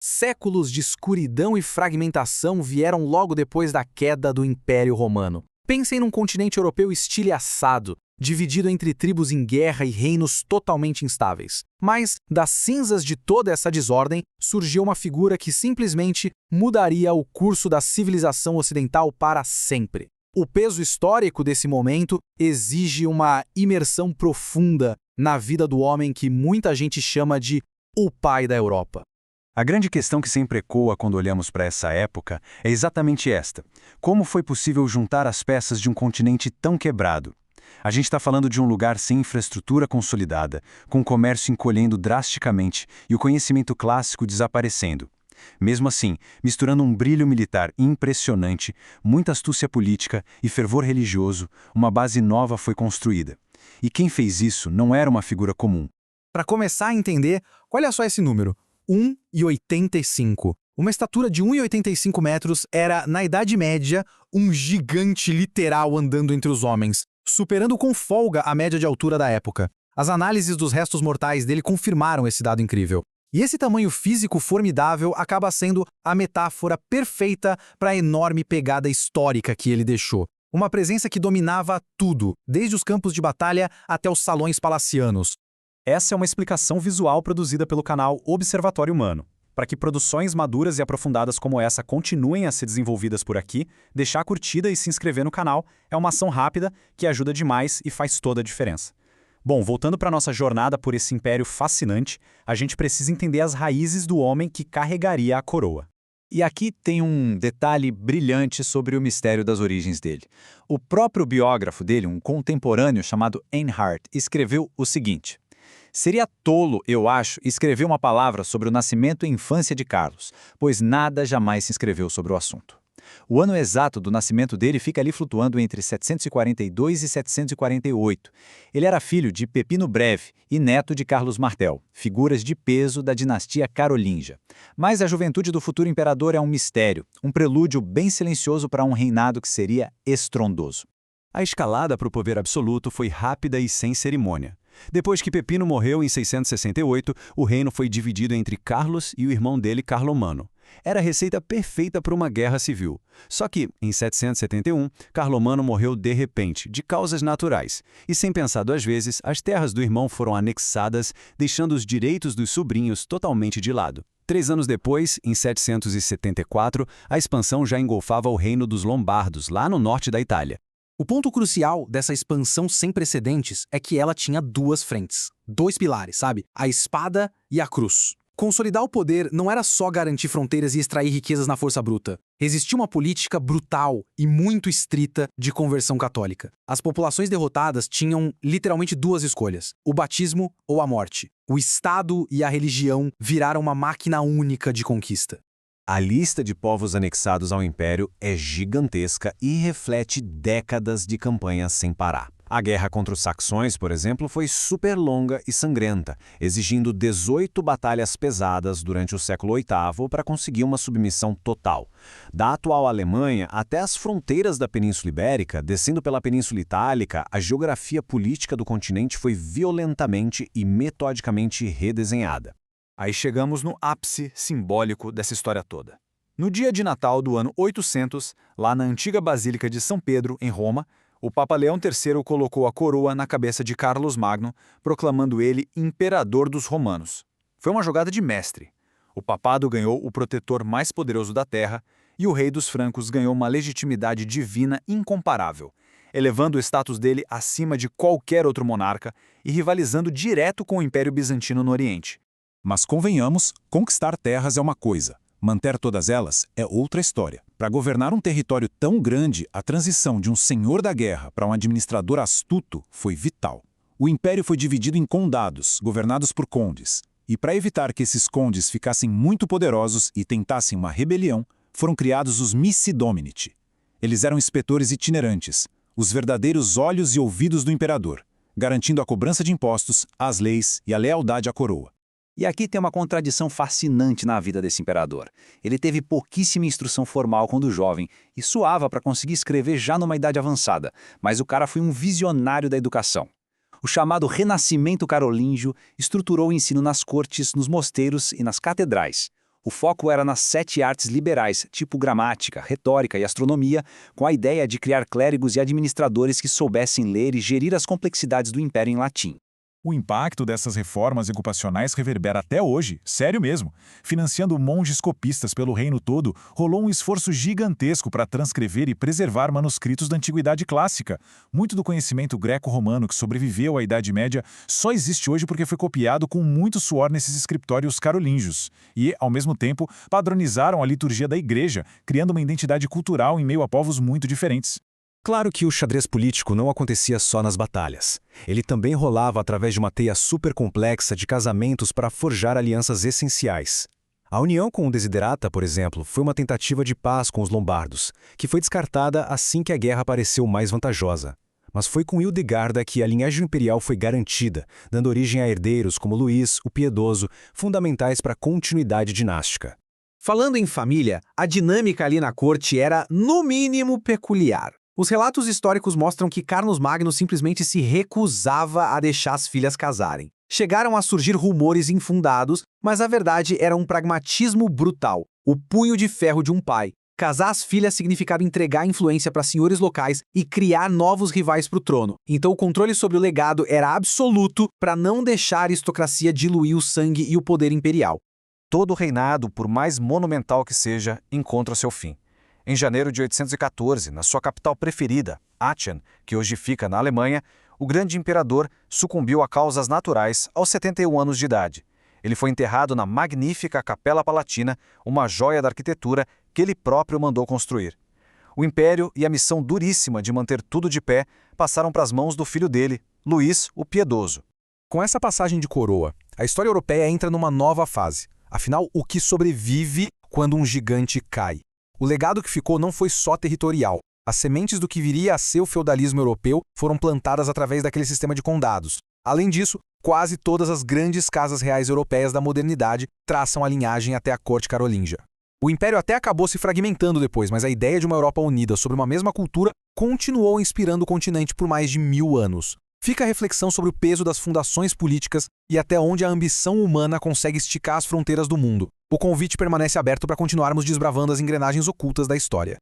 Séculos de escuridão e fragmentação vieram logo depois da queda do Império Romano. Pensem num continente europeu estilhaçado, dividido entre tribos em guerra e reinos totalmente instáveis. Mas, das cinzas de toda essa desordem, surgiu uma figura que simplesmente mudaria o curso da civilização ocidental para sempre. O peso histórico desse momento exige uma imersão profunda na vida do homem que muita gente chama de o pai da Europa. A grande questão que sempre ecoa quando olhamos para essa época é exatamente esta: como foi possível juntar as peças de um continente tão quebrado? A gente está falando de um lugar sem infraestrutura consolidada, com o comércio encolhendo drasticamente e o conhecimento clássico desaparecendo. Mesmo assim, misturando um brilho militar impressionante, muita astúcia política e fervor religioso, uma base nova foi construída. E quem fez isso não era uma figura comum. Para começar a entender, olha só esse número: 1,85. Uma estatura de 1,85 metros era, na Idade Média, um gigante literal andando entre os homens, superando com folga a média de altura da época. As análises dos restos mortais dele confirmaram esse dado incrível. E esse tamanho físico formidável acaba sendo a metáfora perfeita para a enorme pegada histórica que ele deixou. Uma presença que dominava tudo, desde os campos de batalha até os salões palacianos. Essa é uma explicação visual produzida pelo canal Observatório Humano. Para que produções maduras e aprofundadas como essa continuem a ser desenvolvidas por aqui, deixar a curtida e se inscrever no canal é uma ação rápida que ajuda demais e faz toda a diferença. Bom, voltando para nossa jornada por esse império fascinante, a gente precisa entender as raízes do homem que carregaria a coroa. E aqui tem um detalhe brilhante sobre o mistério das origens dele. O próprio biógrafo dele, um contemporâneo chamado Einhard, escreveu o seguinte: seria tolo, eu acho, escrever uma palavra sobre o nascimento e infância de Carlos, pois nada jamais se escreveu sobre o assunto. O ano exato do nascimento dele fica ali flutuando entre 742 e 748. Ele era filho de Pepino Breve e neto de Carlos Martel, figuras de peso da dinastia carolíngia. Mas a juventude do futuro imperador é um mistério, um prelúdio bem silencioso para um reinado que seria estrondoso. A escalada para o poder absoluto foi rápida e sem cerimônia. Depois que Pepino morreu em 668, o reino foi dividido entre Carlos e o irmão dele, Carlomano. Era a receita perfeita para uma guerra civil. Só que, em 771, Carlomano morreu de repente, de causas naturais. E sem pensar duas vezes, as terras do irmão foram anexadas, deixando os direitos dos sobrinhos totalmente de lado. 3 anos depois, em 774, a expansão já engolfava o reino dos Lombardos, lá no norte da Itália. O ponto crucial dessa expansão sem precedentes é que ela tinha duas frentes, dois pilares, sabe? A espada e a cruz. Consolidar o poder não era só garantir fronteiras e extrair riquezas na força bruta. Existia uma política brutal e muito estrita de conversão católica. As populações derrotadas tinham literalmente duas escolhas: o batismo ou a morte. O Estado e a religião viraram uma máquina única de conquista. A lista de povos anexados ao Império é gigantesca e reflete décadas de campanhas sem parar. A guerra contra os saxões, por exemplo, foi super longa e sangrenta, exigindo 18 batalhas pesadas durante o século VIII para conseguir uma submissão total. Da atual Alemanha até as fronteiras da Península Ibérica, descendo pela Península Itálica, a geografia política do continente foi violentamente e metodicamente redesenhada. Aí chegamos no ápice simbólico dessa história toda. No dia de Natal do ano 800, lá na antiga Basílica de São Pedro, em Roma, o Papa Leão III colocou a coroa na cabeça de Carlos Magno, proclamando ele imperador dos romanos. Foi uma jogada de mestre. O papado ganhou o protetor mais poderoso da terra e o rei dos francos ganhou uma legitimidade divina incomparável, elevando o status dele acima de qualquer outro monarca e rivalizando direto com o Império Bizantino no Oriente. Mas convenhamos, conquistar terras é uma coisa. Manter todas elas é outra história. Para governar um território tão grande, a transição de um senhor da guerra para um administrador astuto foi vital. O império foi dividido em condados, governados por condes. E para evitar que esses condes ficassem muito poderosos e tentassem uma rebelião, foram criados os Missi Dominiti. Eles eram inspetores itinerantes, os verdadeiros olhos e ouvidos do imperador, garantindo a cobrança de impostos, as leis e a lealdade à coroa. E aqui tem uma contradição fascinante na vida desse imperador. Ele teve pouquíssima instrução formal quando jovem e suava para conseguir escrever já numa idade avançada, mas o cara foi um visionário da educação. O chamado Renascimento Carolíngio estruturou o ensino nas cortes, nos mosteiros e nas catedrais. O foco era nas 7 artes liberais, tipo gramática, retórica e astronomia, com a ideia de criar clérigos e administradores que soubessem ler e gerir as complexidades do império em latim. O impacto dessas reformas ocupacionais reverbera até hoje, sério mesmo. Financiando monges copistas pelo reino todo, rolou um esforço gigantesco para transcrever e preservar manuscritos da Antiguidade Clássica. Muito do conhecimento greco-romano que sobreviveu à Idade Média só existe hoje porque foi copiado com muito suor nesses escritórios carolíngios. E, ao mesmo tempo, padronizaram a liturgia da igreja, criando uma identidade cultural em meio a povos muito diferentes. Claro que o xadrez político não acontecia só nas batalhas. Ele também rolava através de uma teia super complexa de casamentos para forjar alianças essenciais. A união com o Desiderata, por exemplo, foi uma tentativa de paz com os lombardos, que foi descartada assim que a guerra pareceu mais vantajosa. Mas foi com Hildegarda que a linhagem imperial foi garantida, dando origem a herdeiros como Luís, o Piedoso, fundamentais para a continuidade dinástica. Falando em família, a dinâmica ali na corte era, no mínimo, peculiar. Os relatos históricos mostram que Carlos Magno simplesmente se recusava a deixar as filhas casarem. Chegaram a surgir rumores infundados, mas a verdade era um pragmatismo brutal, o punho de ferro de um pai. Casar as filhas significava entregar influência para senhores locais e criar novos rivais para o trono. Então o controle sobre o legado era absoluto para não deixar a aristocracia diluir o sangue e o poder imperial. Todo reinado, por mais monumental que seja, encontra seu fim. Em janeiro de 814, na sua capital preferida, Aachen, que hoje fica na Alemanha, o grande imperador sucumbiu a causas naturais aos 71 anos de idade. Ele foi enterrado na magnífica Capela Palatina, uma joia da arquitetura que ele próprio mandou construir. O império e a missão duríssima de manter tudo de pé passaram para as mãos do filho dele, Luís o Piedoso. Com essa passagem de coroa, a história europeia entra numa nova fase. Afinal, o que sobrevive quando um gigante cai? O legado que ficou não foi só territorial. As sementes do que viria a ser o feudalismo europeu foram plantadas através daquele sistema de condados. Além disso, quase todas as grandes casas reais europeias da modernidade traçam a linhagem até a corte carolíngia. O império até acabou se fragmentando depois, mas a ideia de uma Europa unida sobre uma mesma cultura continuou inspirando o continente por mais de 1000 anos. Fica a reflexão sobre o peso das fundações políticas e até onde a ambição humana consegue esticar as fronteiras do mundo. O convite permanece aberto para continuarmos desbravando as engrenagens ocultas da história.